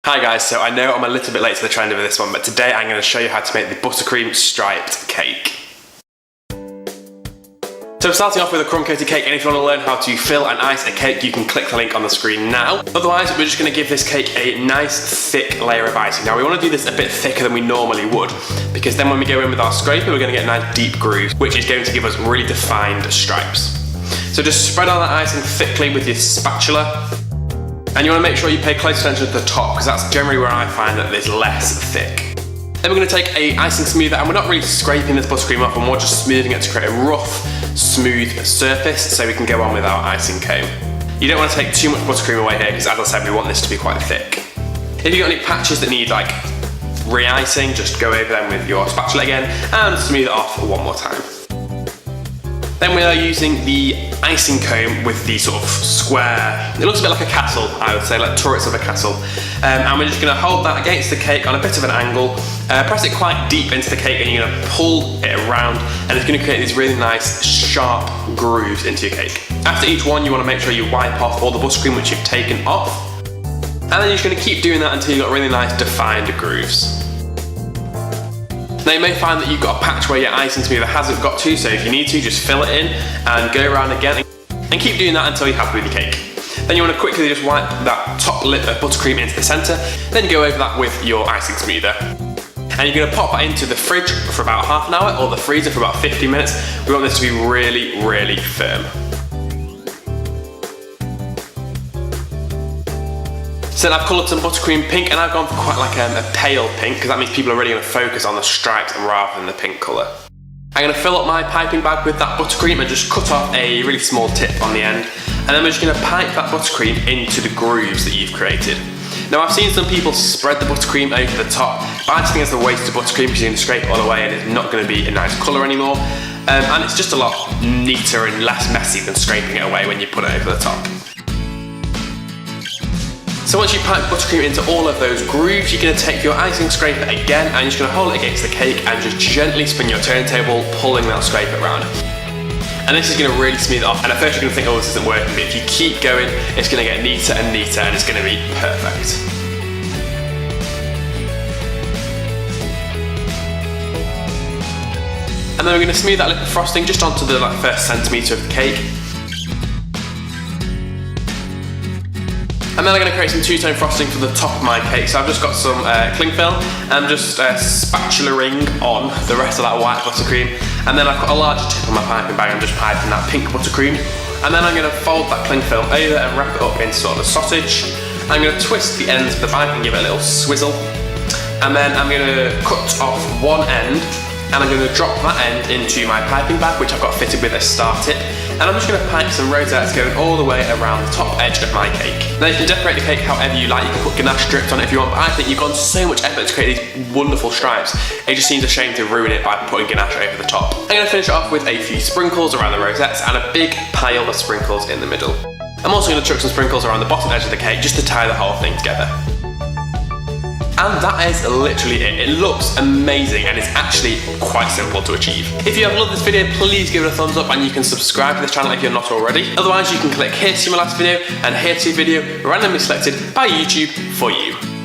Hi guys, so I know I'm a little bit late to the trend with this one, but today I'm going to show you how to make the buttercream striped cake. So I'm starting off with a crumb coated cake, and if you want to learn how to fill and ice a cake, you can click the link on the screen now. Otherwise, we're just going to give this cake a nice thick layer of icing. Now we want to do this a bit thicker than we normally would, because then when we go in with our scraper, we're going to get nice deep grooves, which is going to give us really defined stripes. So just spread on that icing thickly with your spatula. And you want to make sure you pay close attention to the top, because that's generally where I find that it's less thick. Then we're going to take a icing smoother, and we're not really scraping this buttercream off, and we're just smoothing it to create a rough, smooth surface so we can go on with our icing comb. You don't want to take too much buttercream away here, because as I said, we want this to be quite thick. If you've got any patches that need like re-icing, just go over them with your spatula again and smooth it off one more time. Then we are using the icing comb with the sort of square, it looks a bit like a castle, I would say, like turrets of a castle. And we're just going to hold that against the cake on a bit of an angle, press it quite deep into the cake, and you're going to pull it around, and it's going to create these really nice sharp grooves into your cake. After each one, you want to make sure you wipe off all the buttercream which you've taken off, and then you're just going to keep doing that until you've got really nice defined grooves. Now you may find that you've got a patch where your icing smoother hasn't got to, so if you need to, just fill it in and go around again and keep doing that until you're happy with your cake. Then you want to quickly just wipe that top lip of buttercream into the centre, then go over that with your icing smoother. And you're going to pop that into the fridge for about half an hour or the freezer for about 15 minutes. We want this to be really, really firm. So then I've coloured some buttercream pink, and I've gone for quite like a pale pink, because that means people are really going to focus on the stripes rather than the pink colour. I'm going to fill up my piping bag with that buttercream and just cut off a really small tip on the end, and then we're just going to pipe that buttercream into the grooves that you've created. Now I've seen some people spread the buttercream over the top, but I just think it's a waste of buttercream because you're going to scrape it all away and it's not going to be a nice colour anymore, and it's just a lot neater and less messy than scraping it away when you put it over the top. So once you pipe buttercream into all of those grooves, you're going to take your icing scraper again, and you're just going to hold it against the cake and just gently spin your turntable, pulling that scraper around. And this is going to really smooth it off, and at first you're going to think, oh, this isn't working, but if you keep going, it's going to get neater and neater, and it's going to be perfect. And then we're going to smooth that lip of frosting just onto the first centimetre of the cake. And then I'm going to create some two-tone frosting for the top of my cake. So I've just got some cling film and just spatula-ing on the rest of that white buttercream. And then I've got a larger tip on my piping bag. I'm just piping that pink buttercream. And then I'm going to fold that cling film over and wrap it up into sort of a sausage. I'm going to twist the ends of the pipe and give it a little swizzle. And then I'm going to cut off one end, and I'm going to drop that end into my piping bag, which I've got fitted with a star tip. And I'm just going to pipe some rosettes going all the way around the top edge of my cake. Now you can decorate the cake however you like. You can put ganache strips on it if you want, but I think you've gone so much effort to create these wonderful stripes. It just seems a shame to ruin it by putting ganache over the top. I'm going to finish it off with a few sprinkles around the rosettes and a big pile of sprinkles in the middle. I'm also going to chuck some sprinkles around the bottom edge of the cake just to tie the whole thing together. And that is literally it. It looks amazing, and it's actually quite simple to achieve. If you have loved this video, please give it a thumbs up, and you can subscribe to this channel if you're not already. Otherwise, you can click here to see my last video and here to see a video randomly selected by YouTube for you.